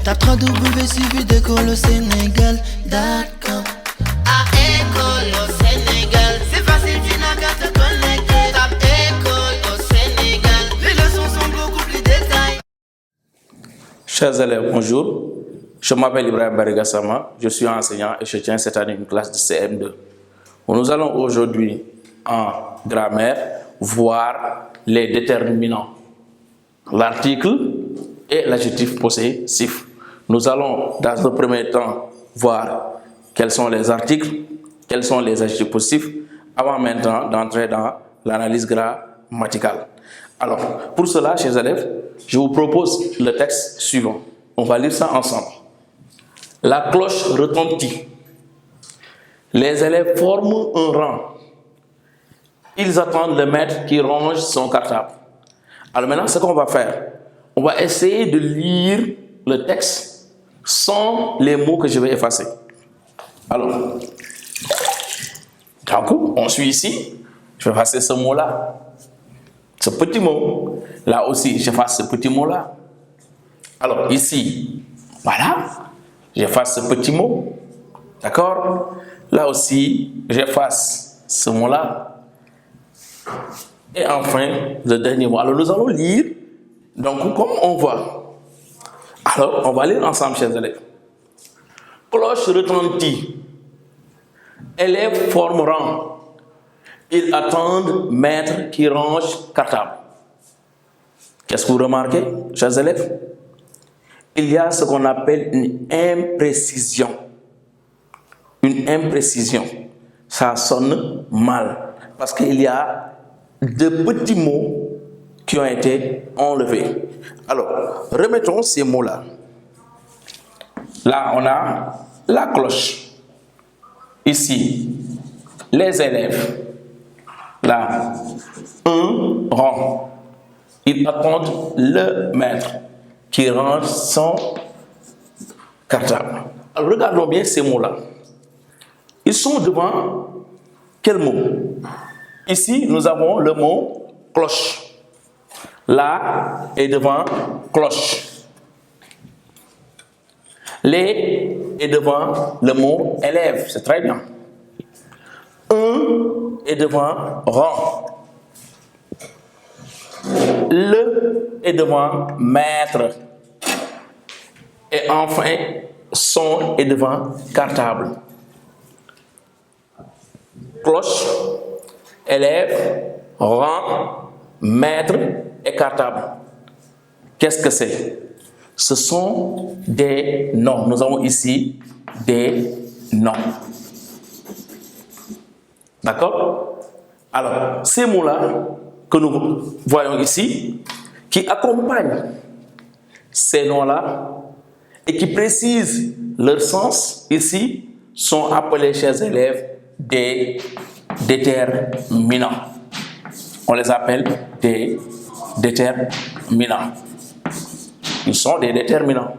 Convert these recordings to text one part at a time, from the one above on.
Tape www.suividécole-au-sénégal.com. À école au Sénégal, c'est facile, tu n'as qu'à te connecter. Tape école au Sénégal, les leçons sont beaucoup plus détaillées. Chers élèves, bonjour. Je m'appelle Ibrahim Barigassama, je suis enseignant et je tiens cette année une classe de CM2. Nous allons aujourd'hui en grammaire voir les déterminants, l'article et l'adjectif possessif. Nous allons dans un premier temps voir quels sont les articles, quels sont les adjectifs possessifs, avant maintenant d'entrer dans l'analyse grammaticale. Alors, pour cela, chers élèves, je vous propose le texte suivant. On va lire ça ensemble. La cloche retentit. Les élèves forment un rang. Ils attendent le maître qui range son cartable. Alors maintenant, ce qu'on va faire, on va essayer de lire le texte sans les mots que je vais effacer. Alors, on suit ici. Je vais effacer ce mot-là. Ce petit mot. Là aussi, j'efface ce petit mot-là. Alors ici, voilà. J'efface ce petit mot. D'accord? Là aussi, j'efface ce mot-là. Et enfin, le dernier mot. Alors, nous allons lire. Donc, comme on voit. Alors, on va lire ensemble, chers élèves. Cloche retentit. Élèves forment rang. Ils attendent maître qui range cartable. Qu'est-ce que vous remarquez, chers élèves? Il y a ce qu'on appelle une imprécision. Une imprécision. Ça sonne mal. Parce qu'il y a de petits mots qui ont été enlevés. Alors, remettons ces mots-là. Là, on a la cloche. Ici, les élèves. Là, un rang. Ils attendent le maître qui range son cartable. Alors, regardons bien ces mots-là. Ils sont devant quel mot? Ici, nous avons le mot cloche. Là est devant cloche. Les est devant le mot élève. C'est très bien. Un est devant rang. Le est devant maître. Et enfin, son est devant cartable. Cloche, élève, rang, maître et cartable. Qu'est-ce que c'est? Ce sont des noms. Nous avons ici des noms. D'accord? Alors, ces mots-là que nous voyons ici, qui accompagnent ces noms-là et qui précisent leur sens ici, sont appelés, chers élèves, des déterminants. On les appelle des déterminants. Ils sont des déterminants.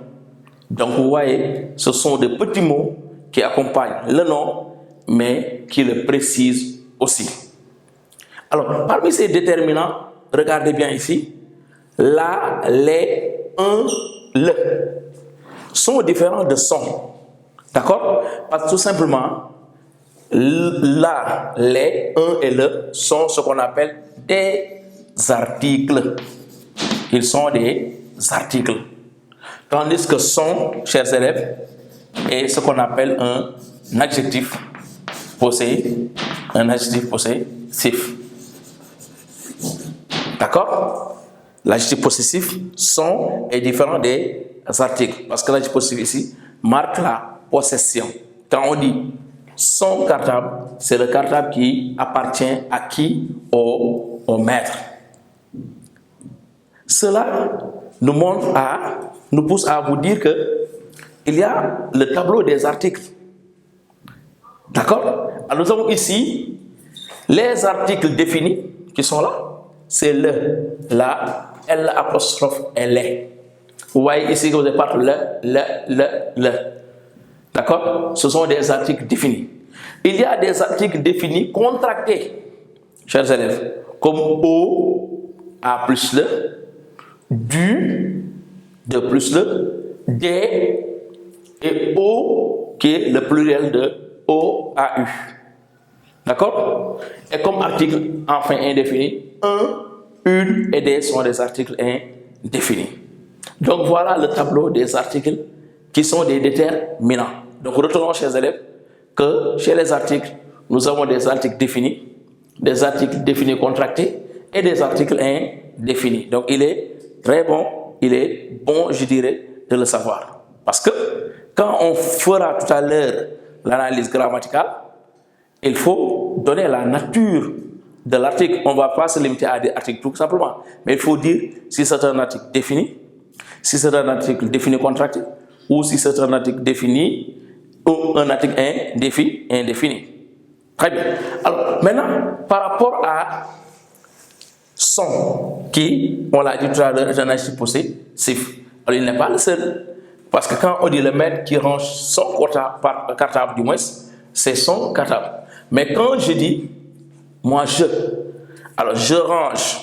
Donc, vous voyez, ce sont des petits mots qui accompagnent le nom, mais qui le précisent aussi. Alors, parmi ces déterminants, regardez bien ici, la, les, un, le sont différents de son. D'accord? Parce que tout simplement, la, les, un et le sont ce qu'on appelle des articles. Ils sont des articles. Tandis que son, chers élèves, est ce qu'on appelle un adjectif possessif. D'accord? L'adjectif possessif, son, est différent des articles. Parce que l'adjectif possessif ici marque la possession. Quand on dit son cartable, c'est le cartable qui appartient à qui? Au maître. Cela nous pousse à vous dire que il y a le tableau des articles. D'accord? Alors nous avons ici les articles définis qui sont là. C'est le, la, L apostrophe, L. Vous voyez ici que vous avez partout le. D'accord? Ce sont des articles définis. Il y a des articles définis contractés, chers élèves, comme au, A plus le, du, de plus le, des et O qui est le pluriel de OAU. D'accord? Et comme article enfin indéfini, un, une et des sont des articles indéfinis. Donc voilà le tableau des articles qui sont des déterminants. Donc retenons, chers élèves, que chez les articles, nous avons des articles définis, des articles définis contractés et des articles indéfinis. Donc il est très bon, je dirais, de le savoir. Parce que quand on fera tout à l'heure l'analyse grammaticale, il faut donner la nature de l'article. On ne va pas se limiter à des articles tout simplement, mais il faut dire si c'est un article défini, si c'est un article défini contracté, ou si c'est un article défini ou un article indéfini. Très bien. Alors maintenant, par rapport à son, qui, on l'a dit tout à l'heure, est un adjectif possessif. Alors il n'est pas le seul. Parce que quand on dit le maître qui range son cartable, du moins, c'est son cartable. Mais quand je dis, moi alors je range.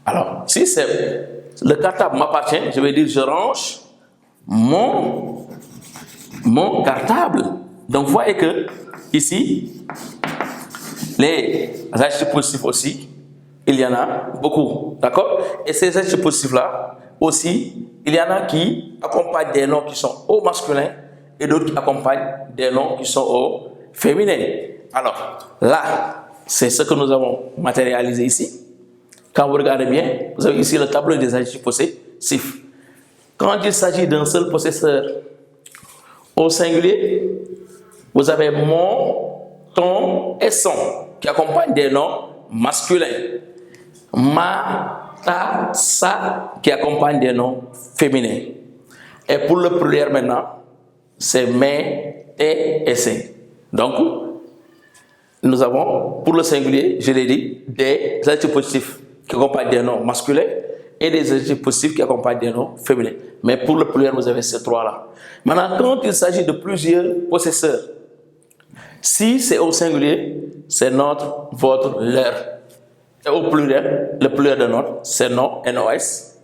Alors, si c'est le cartable m'appartient, je vais dire je range mon cartable. Donc, vous voyez que ici, les adjectifs positifs aussi, il y en a beaucoup, d'accord? Et ces adjectifs positifs-là, aussi, il y en a qui accompagnent des noms qui sont au masculin et d'autres qui accompagnent des noms qui sont au féminin. Alors, là, c'est ce que nous avons matérialisé ici. Quand vous regardez bien, vous avez ici le tableau des adjectifs possessifs. Quand il s'agit d'un seul possesseur au singulier, vous avez mon, ton et son qui accompagnent des noms masculins. Ma, ta, sa qui accompagnent des noms féminins. Et pour le pluriel maintenant, c'est mes, tes et ses. Donc, nous avons pour le singulier, je l'ai dit, des adjectifs positifs qui accompagnent des noms masculins et des adjectifs positifs qui accompagnent des noms féminins. Mais pour le pluriel, vous avez ces trois-là. Maintenant, quand il s'agit de plusieurs possesseurs, si c'est au singulier, c'est notre, votre, leur. Et au pluriel, le pluriel de notre, c'est nos, NOS,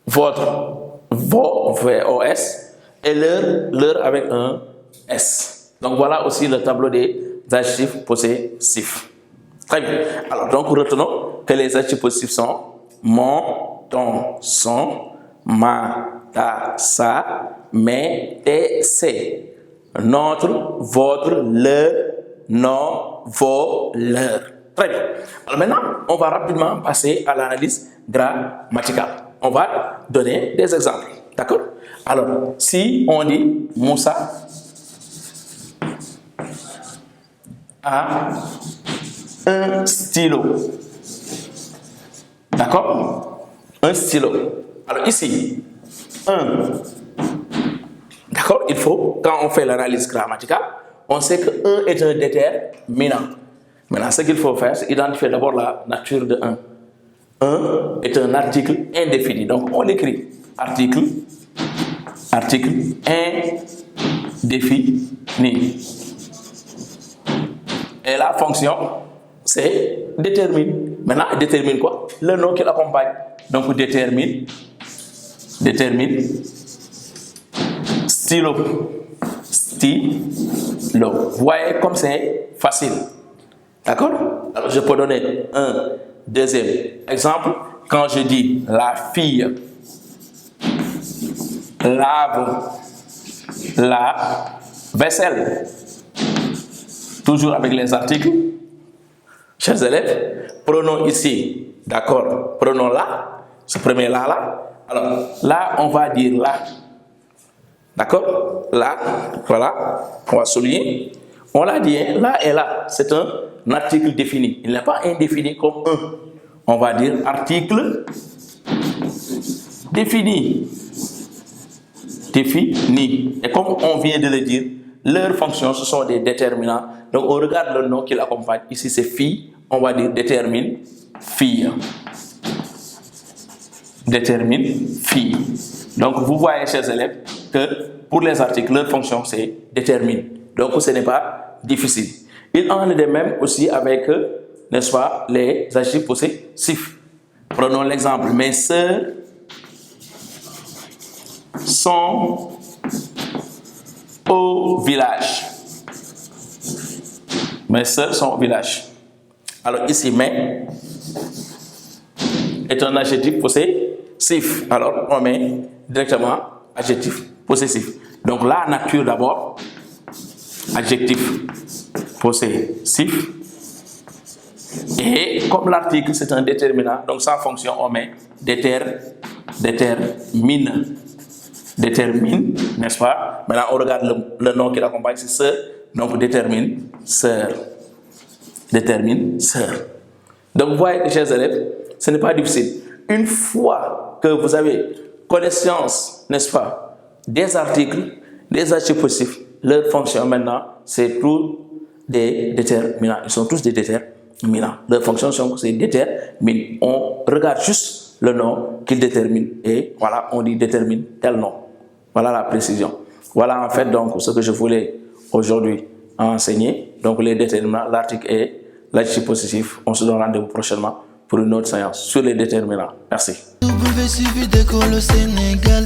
votre, vos, VOS, et leur avec un S. Donc voilà aussi le tableau des adjectifs possessifs. Très bien. Alors donc retenons que les adjectifs possessifs sont mon, ton, son, ma, ta, sa, mes, tes, ses. Notre, votre, leur, nos, vos, leur. Très bien. Alors maintenant, on va rapidement passer à l'analyse grammaticale. On va donner des exemples. D'accord? Alors, si on dit Moussa a un stylo. D'accord? Un stylo. Alors ici, d'accord? Il faut, quand on fait l'analyse grammaticale, on sait que un est un déterminant. Maintenant, ce qu'il faut faire, c'est identifier d'abord la nature de un. Un est un article indéfini. Donc, on l'écrit. Article indéfini. Et la fonction, c'est détermine. Maintenant, il détermine quoi? Le nom qui l'accompagne. Donc, détermine stylo. Vous voyez comme c'est facile. D'accord? Alors, je peux donner un deuxième exemple. Quand je dis la fille lave la vaisselle, toujours avec les articles, chers élèves, prenons ici, d'accord, prenons là, ce premier là. Alors, là, on va dire là. D'accord? Là, voilà, on va souligner. On l'a dit, hein, là et là, c'est un article défini. Il n'est pas indéfini comme un. On va dire article défini. Et comme on vient de le dire, leurs fonctions, ce sont des déterminants. Donc, on regarde le nom qui l'accompagne. Ici, c'est fille. On va dire détermine fille. Détermine fille. Donc, vous voyez, chers élèves, que pour les articles, leur fonction, c'est détermine. Donc, ce n'est pas difficile. Il en est de même aussi avec, n'est-ce pas, les adjectifs possessifs. Prenons l'exemple. Mes sœurs sont au village. Mes sœurs sont au village. Alors ici, mais est un adjectif possessif. Alors on met directement adjectif possessif. Donc la nature d'abord, adjectif possessif. Et comme l'article c'est un déterminant, donc sans fonction on met détermine, n'est-ce pas? Maintenant on regarde le nom qui l'accompagne, c'est sœur, donc détermine sœur. Donc vous voyez que chers élèves, ce n'est pas difficile. Une fois que vous avez connaissance, n'est-ce pas, des articles, des adjectifs possessifs, leur fonction maintenant, c'est tous des déterminants. Ils sont tous des déterminants. Leur fonction, c'est détermine. On regarde juste le nom qu'ils déterminent et voilà, on dit détermine tel nom. Voilà la précision. Voilà en fait donc ce que je voulais aujourd'hui enseigner. Donc les déterminants, l'article et l'adjectif possessif. On se donne rendez-vous prochainement pour une autre séance sur les déterminants. Merci. W suivi d'école au Sénégal.